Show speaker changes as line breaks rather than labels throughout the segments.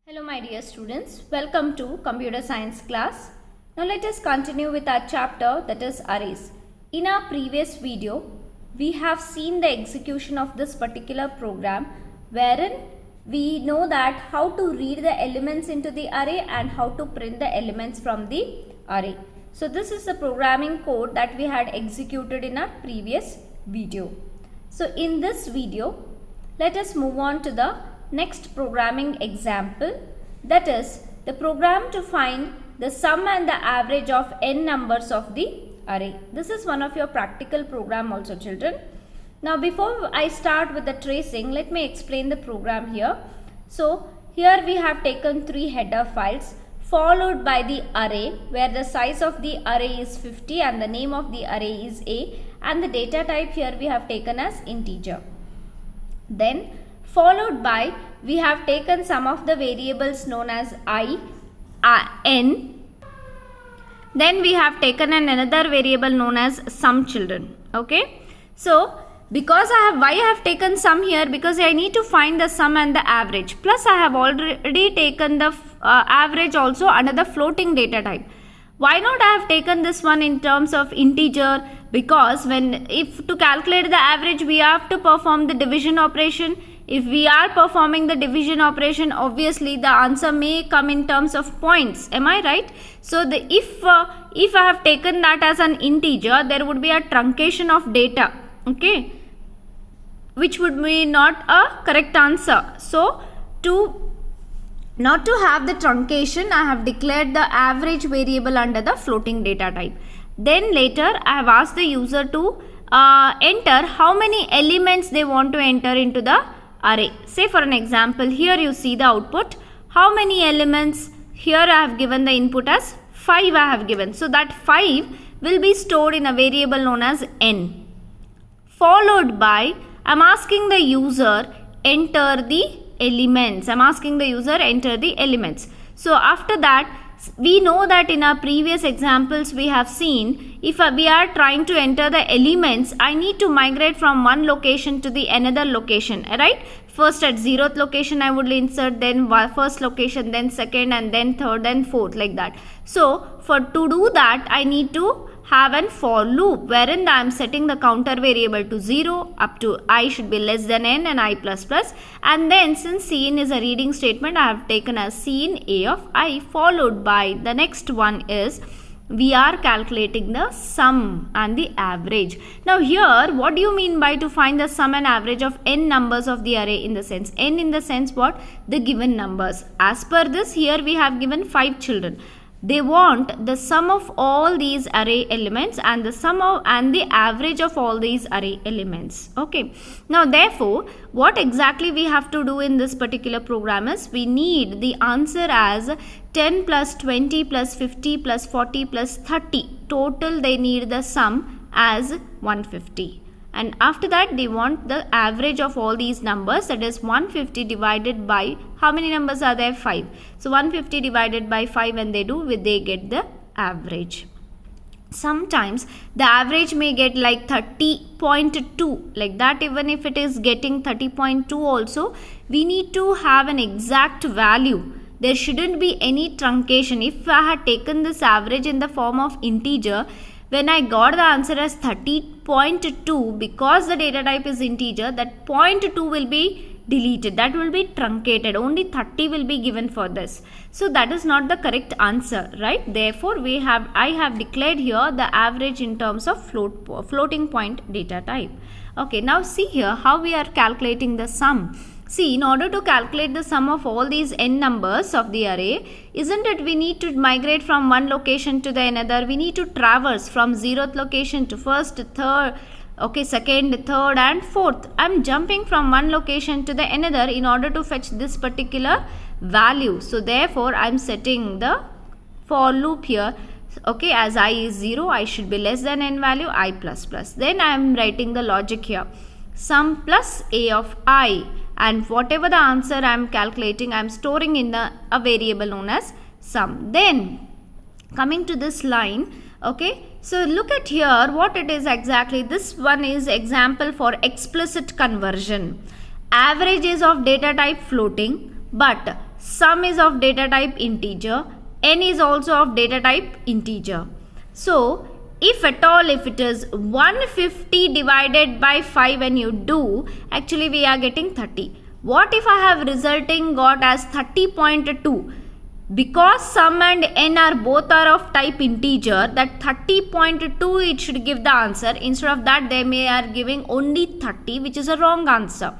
Hello my dear students, welcome to computer science class. Now let us continue with our chapter, that is arrays. In our previous video, we have seen the execution of this particular program wherein we know that how to read the elements into the array and how to print the elements from the array. So this is the programming code that we had executed in our previous video. So in this video, let us move on to the next programming example, that is the program to find the sum and the average of n numbers of the array. This is one of your practical program also, children. Now before I start with the tracing, let me explain the program here. So here we have taken three header files followed by the array, where the size of the array is 50 and the name of the array is A, and the data type here we have taken as integer. Then followed by we have taken some of the variables known as I, n. Then we have taken another variable known as sum, children. Okay. So because why I have taken sum here, because I need to find the sum and the average. Plus I have already taken the average also under the floating data type. Why not I have taken this one in terms of integer? Because if to calculate the average, we have to perform the division operation. If we are performing the division operation, obviously the answer may come in terms of points. Am I right? So if I have taken that as an integer, there would be a truncation of data. Okay, which would be not a correct answer. So not to have the truncation, I have declared the average variable under the floating data type. Then later I have asked the user to enter how many elements they want to enter into the array. Say for an example, here you see the output. How many elements? Here I have given the input as 5 I have given. So that 5 will be stored in a variable known as n. Followed by, I am asking the user enter the elements. I am asking the user enter the elements. So after that, we know that in our previous examples we have seen, if we are trying to enter the elements, I need to migrate from one location to the another location, right? First at 0th location I would insert, then first location, then second, and then third and fourth, like that. So to do that, I need to have an for loop wherein I am setting the counter variable to 0 up to I should be less than n and I plus plus, and then since Cin is a reading statement, I have taken as Cin A of I, followed by the next one is we are calculating the sum and the average. Now here, what do you mean by to find the sum and average of n numbers of the array? In the sense, n in the sense what? The given numbers. As per this, here we have given 5 children. They want the sum of all these array elements and the sum of and the average of all these array elements. Okay. Now therefore, what exactly we have to do in this particular program is we need the answer as 10 plus 20 plus 50 plus 40 plus 30. Total they need the sum as 150. And after that they want the average of all these numbers, that is 150 divided by, how many numbers are there? 5. So 150 divided by 5 when they get the average. Sometimes the average may get like 30.2, like that. Even if it is getting 30.2 also, we need to have an exact value. There shouldn't be any truncation. If I had taken this average in the form of integer, when I got the answer as 30.2, because the data type is integer, that 0.2 will be deleted. That will be truncated. Only 30 will be given for this. So that is not the correct answer, right? Therefore, I have declared here the average in terms of floating point data type. Okay, now see here how we are calculating the sum. See, in order to calculate the sum of all these n numbers of the array, isn't it we need to migrate from one location to the another? We need to traverse from 0th location to first, third, okay, second, third and fourth. I am jumping from one location to the another in order to fetch this particular value. So therefore, I am setting the for loop here. Okay, as I is 0, I should be less than n value, I plus plus. Then I am writing the logic here. Sum plus A of I. And whatever the answer I am calculating, I am storing in a variable known as sum. Then coming to this line, okay, so look at here what it is exactly. This one is example for explicit conversion. Average is of data type floating, but sum is of data type integer, n is also of data type integer. So if at all, if it is 150 divided by 5 when you do, actually we are getting 30. What if I have resulting got as 30.2? Because sum and n are both are of type integer, that 30.2 it should give the answer. Instead of that, they may are giving only 30, which is a wrong answer.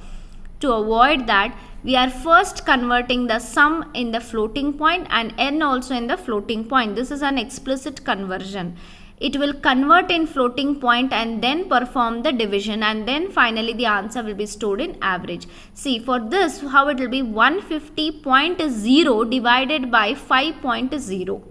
To avoid that, we are first converting the sum in the floating point and n also in the floating point. This is an explicit conversion. It will convert in floating point and then perform the division, and then finally the answer will be stored in average. See, for this, how it will be 150.0 divided by 5.0,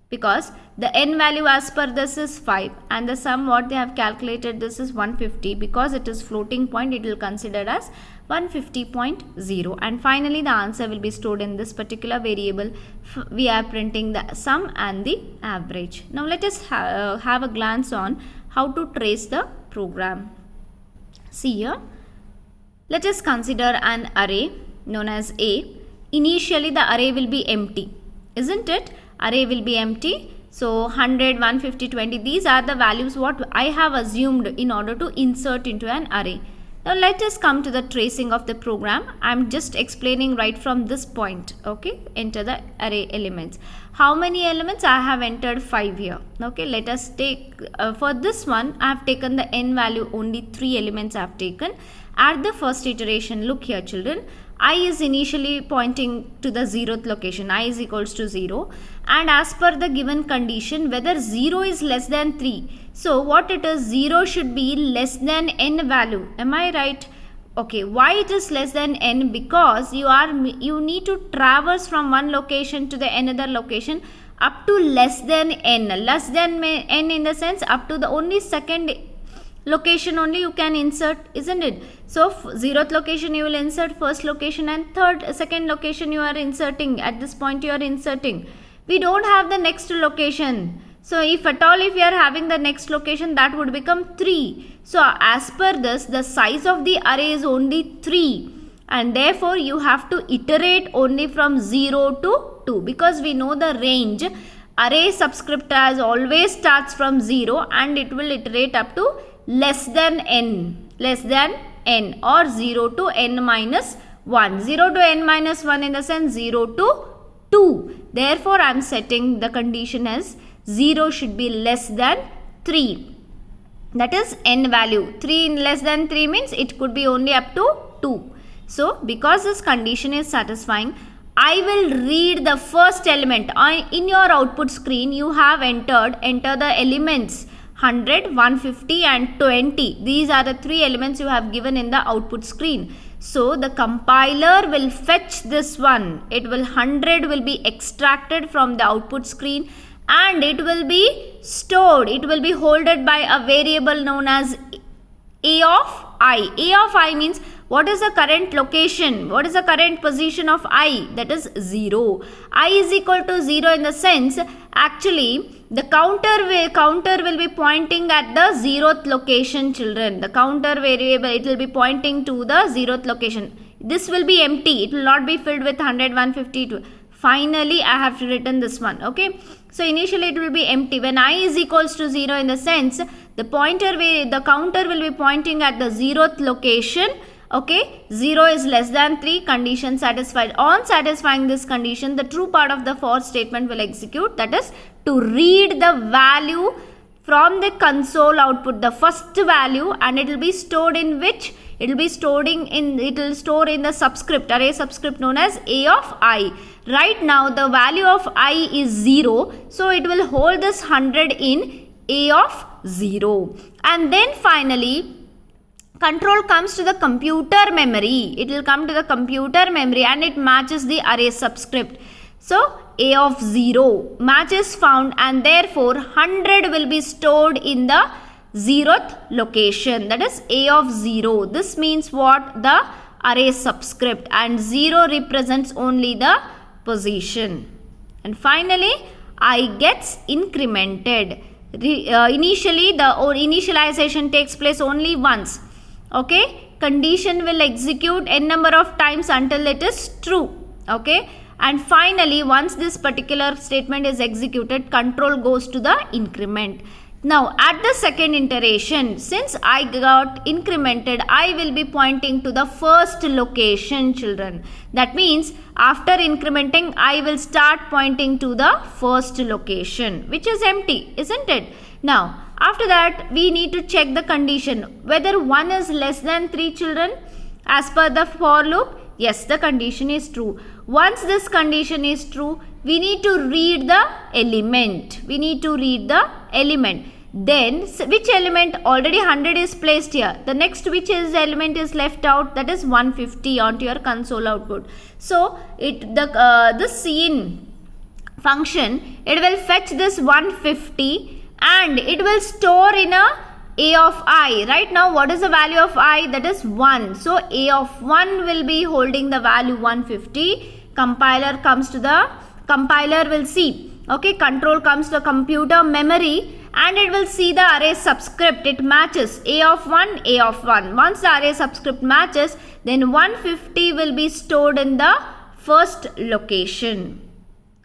because the n value as per this is 5 and the sum what they have calculated, this is 150. Because it is floating point, it will consider as 150.0, and finally the answer will be stored in this particular variable. We are printing the sum and the average. Now let us have a glance on how to trace the program. See here, let us consider an array known as A. Initially the array will be empty, isn't it? Array will be empty. So 100, 150, 20, these are the values what I have assumed in order to insert into an array. Now let us come to the tracing of the program. I am just explaining right from this point. Okay, enter the array elements. How many elements? I have entered 5 here. Okay, let us take for this one I have taken the n value, only 3 elements I have taken. At the first iteration, look here children, I is initially pointing to the 0th location, I is equals to 0, and as per the given condition, whether 0 is less than 3. So what it is, 0 should be less than n value. Am I right? Okay, why it is less than n? Because you need to traverse from one location to the another location up to less than n. Less than n in the sense up to the only second location only you can insert, isn't it? So 0th location you will insert, first location, and second location you are inserting. At this point you are inserting. We don't have the next location. So if at all if we are having the next location, that would become 3. So as per this, the size of the array is only 3, and therefore you have to iterate only from 0 to 2, because we know the range. Array subscript as always starts from 0 and it will iterate up to less than n, or 0 to n minus 1. 0 to n minus 1 in the sense 0 to 2. Therefore I am setting the condition as 0 should be less than 3. That is n value. 3 less than 3 means it could be only up to 2. So because this condition is satisfying, I will read the first element. In your output screen you have enter the elements 100, 150 and 20. These are the 3 elements you have given in the output screen. So the compiler will fetch this one. 100 will be extracted from the output screen and it will be stored. It will be holded by a variable known as A of I. A of I means what is the current location? What is the current position of I? That is 0. I is equal to 0 in the sense, actually the counter will be pointing at the 0th location children. The counter variable, it will be pointing to the 0th location. This will be empty. It will not be filled with 100, 150. Finally I have to return this one. Okay. So initially it will be empty. When I is equals to 0 in the sense, the counter will be pointing at the 0th location. Okay, 0 is less than 3, condition satisfied. On satisfying this condition, the true part of the for statement will execute, that is to read the value from the console output, the first value, and it will be stored in which? It will store in the subscript, array subscript known as A of I. Right now the value of I is 0, so it will hold this 100 in A of 0. And then finally control comes to the computer memory. It will come to the computer memory and it matches the array subscript. So A of 0 match is found and therefore 100 will be stored in the 0th location, that is A of 0. This means what? The array subscript, and 0 represents only the position. And finally I gets incremented. Initially the initialization takes place only once. Okay, condition will execute n number of times until it is true. Okay, and finally once this particular statement is executed, control goes to the increment. Now at the second iteration, since I got incremented, I will be pointing to the first location, children. That means after incrementing, I will start pointing to the first location, which is empty, isn't it? Now after that, we need to check the condition whether 1 is less than 3, children. As per the for loop, yes, the condition is true. Once this condition is true, we need to read the element. We need to read the element. Then which element? Already 100 is placed here. The next which is element is left out, that is 150 onto your console output. So the scene function, it will fetch this 150 and it will store in a of I. Right now what is the value of I? That is 1. So a of 1 will be holding the value 150. Compiler will see. Okay, control comes to computer memory and it will see the array subscript. It matches a of 1, a of 1. Once the array subscript matches, then 150 will be stored in the first location.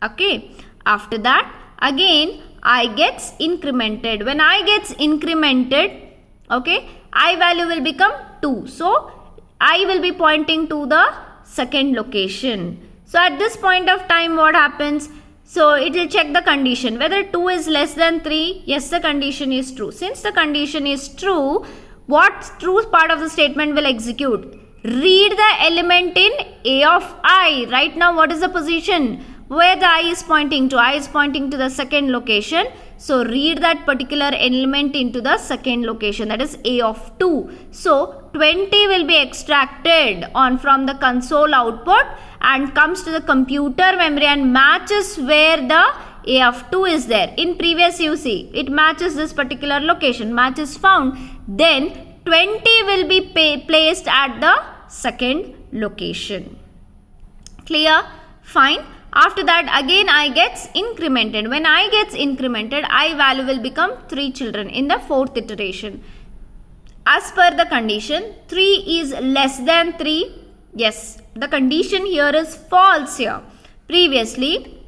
Okay, after that again I gets incremented. When I gets incremented, okay, I value will become 2. So I will be pointing to the second location. So at this point of time, what happens? So it will check the condition whether 2 is less than 3. Yes, the condition is true. Since the condition is true, what true part of the statement will execute? Read the element in a of I. Right now what is the position where the I is pointing to? I is pointing to the second location. So read that particular element into the second location, that is a of 2. So 20 will be extracted from the console output and comes to the computer memory and matches where the a of 2 is there. In previous you see, it matches this particular location, match is found. Then 20 will be placed at the second location. Clear? Fine. After that again I gets incremented. When I gets incremented, I value will become 3, children, in the fourth iteration. As per the condition, 3 is less than 3. Yes, the condition here is false here. Previously,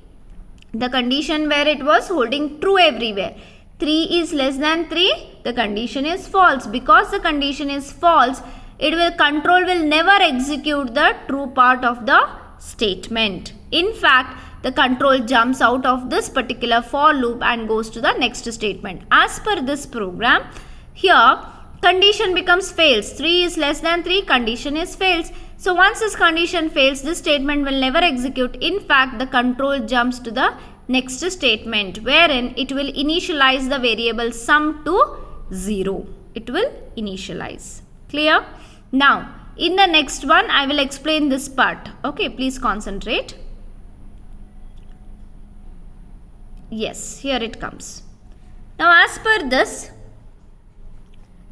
the condition where it was holding true everywhere. 3 is less than 3, the condition is false. Because the condition is false, control will never execute the true part of the statement. In fact, the control jumps out of this particular for loop and goes to the next statement. As per this program, here condition becomes fails. 3 is less than 3, condition is fails. So once this condition fails, this statement will never execute. In fact, the control jumps to the next statement wherein it will initialize the variable sum to 0. It will initialize. Clear? Now, in the next one, I will explain this part. Okay, please concentrate. Yes, here it comes. Now, as per this,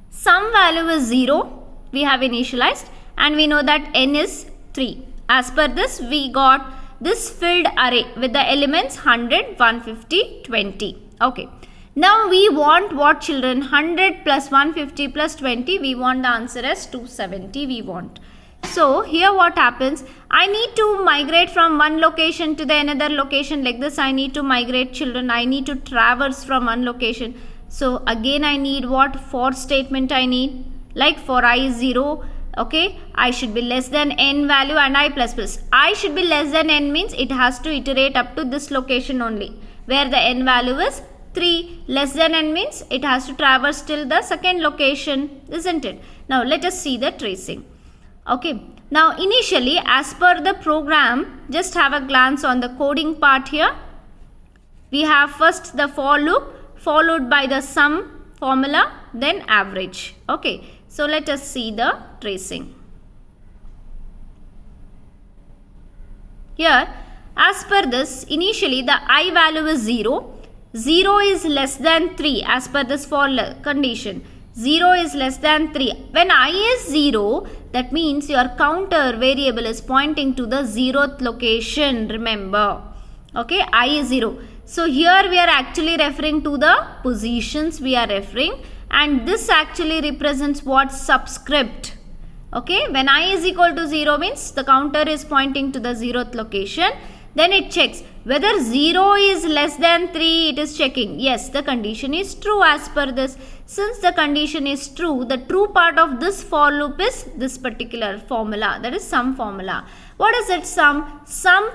sum value is 0. We have initialized and we know that n is 3. As per this, we got this filled array with the elements 100, 150, 20. Okay. Now we want what, children? 100 plus 150 plus 20. We want the answer as 270 we want. So here what happens? I need to migrate from one location to the another location. Like this I need to migrate, children. I need to traverse from one location. So again I need what? For statement I need. Like for I is 0. Okay, I should be less than n value and I plus plus. I should be less than n means it has to iterate up to this location only, where the n value is 3. Less than n means it has to traverse till the second location, isn't it? Now let us see the tracing. Okay, now initially as per the program, just have a glance on the coding part here. We have first the for loop followed by the sum formula, then average. Okay, so let us see the tracing. Here, as per this, initially the I value is 0. 0 is less than 3 as per this for condition. 0 is less than 3. When I is 0, that means your counter variable is pointing to the 0th location, remember. Okay, I is 0. So here we are actually referring to the positions we are referring, and this actually represents what? Subscript. Okay, when I is equal to 0 means the counter is pointing to the 0th location. Then it checks whether 0 is less than 3, it is checking. Yes, the condition is true as per this. Since the condition is true, the true part of this for loop is this particular formula, that is sum formula. What is it? Sum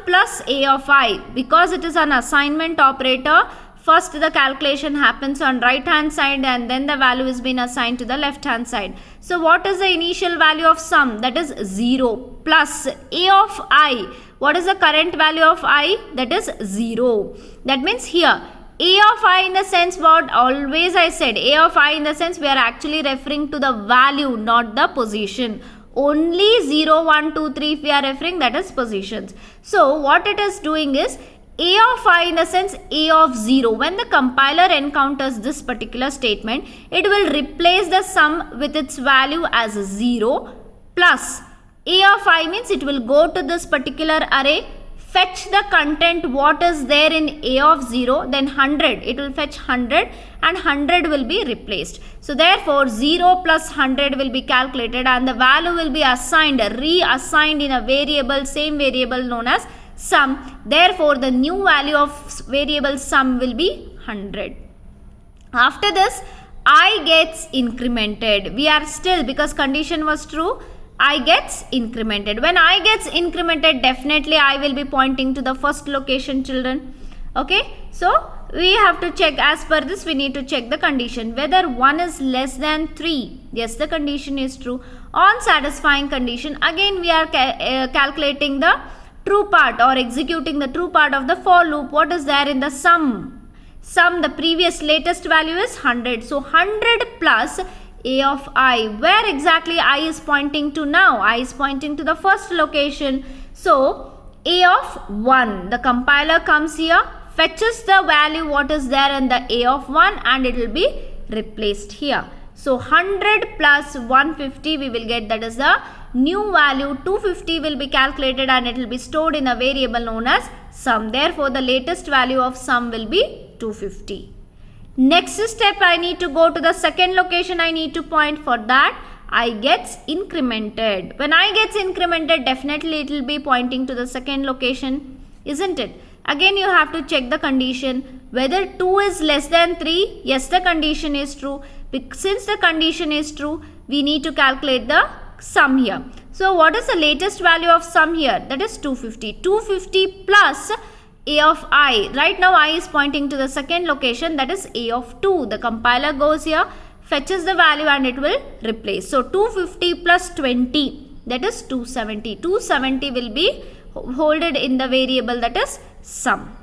plus a of I. Because it is an assignment operator, first the calculation happens on right hand side and then the value is being assigned to the left hand side. So what is the initial value of sum? That is 0 plus a of I. What is the current value of I? That is 0. That means here a of I in the sense what always I said, a of I in the sense we are actually referring to the value, not the position. Only 0, 1, 2, 3 if we are referring, that is positions. So what it is doing is a of I in the sense a of 0. When the compiler encounters this particular statement, it will replace the sum with its value as 0 plus a of I means it will go to this particular array, fetch the content what is there in a of 0, then 100. It will fetch 100 and 100 will be replaced. So therefore 0 plus 100 will be calculated and the value will be assigned, reassigned in a variable, same variable known as sum. Therefore the new value of variable sum will be 100. After this I gets incremented. We are still, because condition was true, I gets incremented. When I gets incremented, definitely I will be pointing to the first location, children. Okay, so we have to check, as per this we need to check the condition whether 1 is less than 3. Yes, the condition is true. On satisfying condition, again we are calculating the true part or executing the true part of the for loop. What is there in the sum? Sum, the previous latest value is 100. So 100 plus a of I. Where exactly I is pointing to now? I is pointing to the first location. So a of 1. The compiler comes here, fetches the value what is there in the a of 1 and it will be replaced here. So 100 plus 150 we will get, that is the new value. 250 will be calculated and it will be stored in a variable known as sum. Therefore the latest value of sum will be 250. Next step, I need to go to the second location. I need to point. For that I gets incremented. When I gets incremented, definitely it will be pointing to the second location, isn't it? Again you have to check the condition whether 2 is less than 3. Yes, the condition is true. Since the condition is true, we need to calculate the sum here. So what is the latest value of sum here? That is 250. 250 plus a of I. Right now I is pointing to the second location, that is a of 2. The compiler goes here, fetches the value and it will replace. So 250 plus 20, that is 270. 270 will be holded in the variable, that is sum.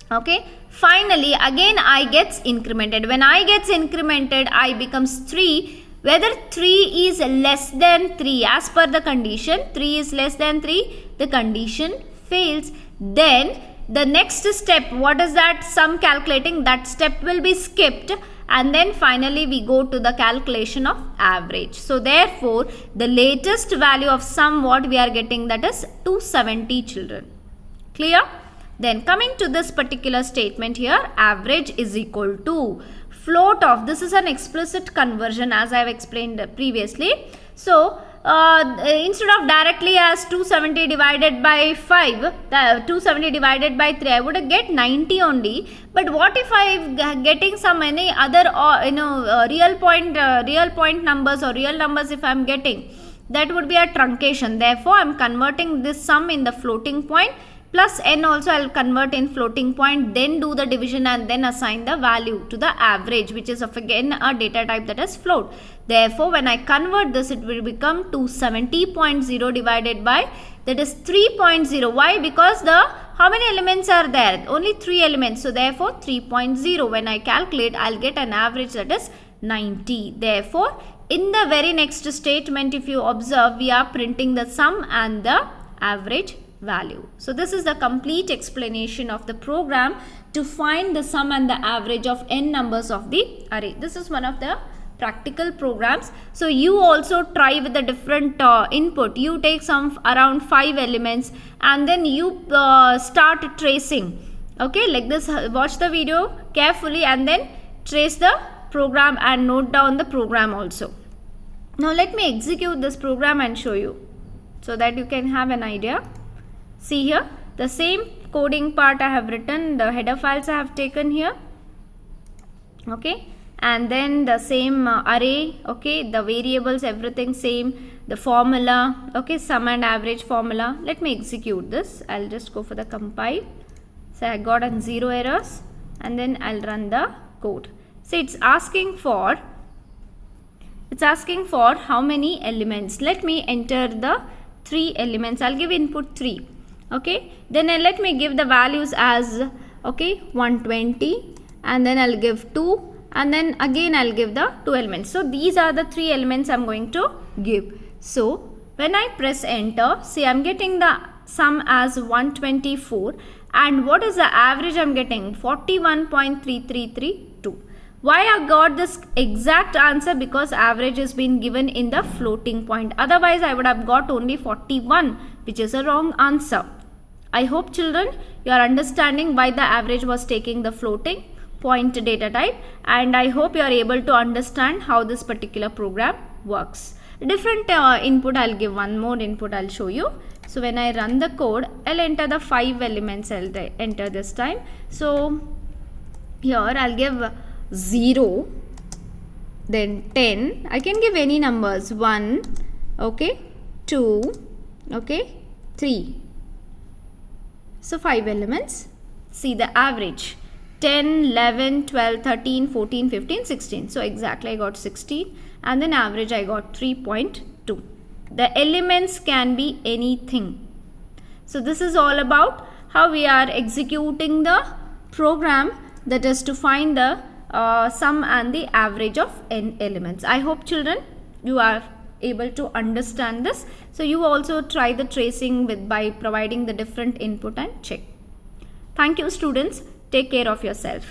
Okay. Finally again I gets incremented. When I gets incremented, I becomes 3. Whether 3 is less than 3 as per the condition, 3 is less than 3, the condition fails. Then the next step, what is that? Sum calculating, that step will be skipped and then finally we go to the calculation of average. So therefore the latest value of sum what we are getting, that is 270, children. Clear? Then coming to this particular statement here, average is equal to float of, this is an explicit conversion as I have explained previously. So instead of directly as 270 divided by 5, 270 divided by 3, I would get 90 only. But what if I am getting some any other real point numbers or real numbers if I am getting, that would be a truncation. Therefore I am converting this sum in the floating point, plus n also I will convert in floating point, then do the division and then assign the value to the average, which is of again a data type, that is float. Therefore when I convert this, it will become 270.0 divided by, that is 3.0. Why? Because the how many elements are there? Only 3 elements. So therefore 3.0. When I calculate, I will get an average, that is 90. Therefore in the very next statement, if you observe, we are printing the sum and the average value. So this is the complete explanation of the program to find the sum and the average of n numbers of the array. This is one of the practical programs. So you also try with the different input. You take some around 5 elements and then you start tracing. Okay, like this. Watch the video carefully and then trace the program and note down the program also. Now let me execute this program and show you so that you can have an idea. See here, the same coding part I have written, the header files I have taken here, okay, and then the same array, okay, the variables, everything same, the formula, okay, sum and average formula. Let me execute this. I'll just go for the compile. So I got on 0 errors, and then I'll run the code. So it's asking for how many elements. Let me enter the 3 elements. I'll give input 3. Okay, then let me give the values as, okay, 120, and then I'll give 2, and then again I'll give the 2 elements. So these are the 3 elements I'm going to give. So when I press enter, see, I'm getting the sum as 124, and what is the average I'm getting? 41.3332. Why I got this exact answer? Because average has been given in the floating point. Otherwise I would have got only 41, which is a wrong answer. I hope children you are understanding why the average was taking the floating point data type, and I hope you are able to understand how this particular program works. Different input, I'll give one more input, I'll show you. So when I run the code, I'll enter the 5 elements, I'll enter this time. So here I'll give 0, then 10, I can give any numbers, 1, okay, 2, okay, 3. So 5 elements. See the average, 10, 11, 12, 13, 14, 15, 16. So exactly I got 16, and then average I got 3.2. The elements can be anything. So this is all about how we are executing the program, that is to find the sum and the average of n elements. I hope children you are able to understand this. So you also try the tracing by providing the different input and check. Thank you students. Take care of yourself.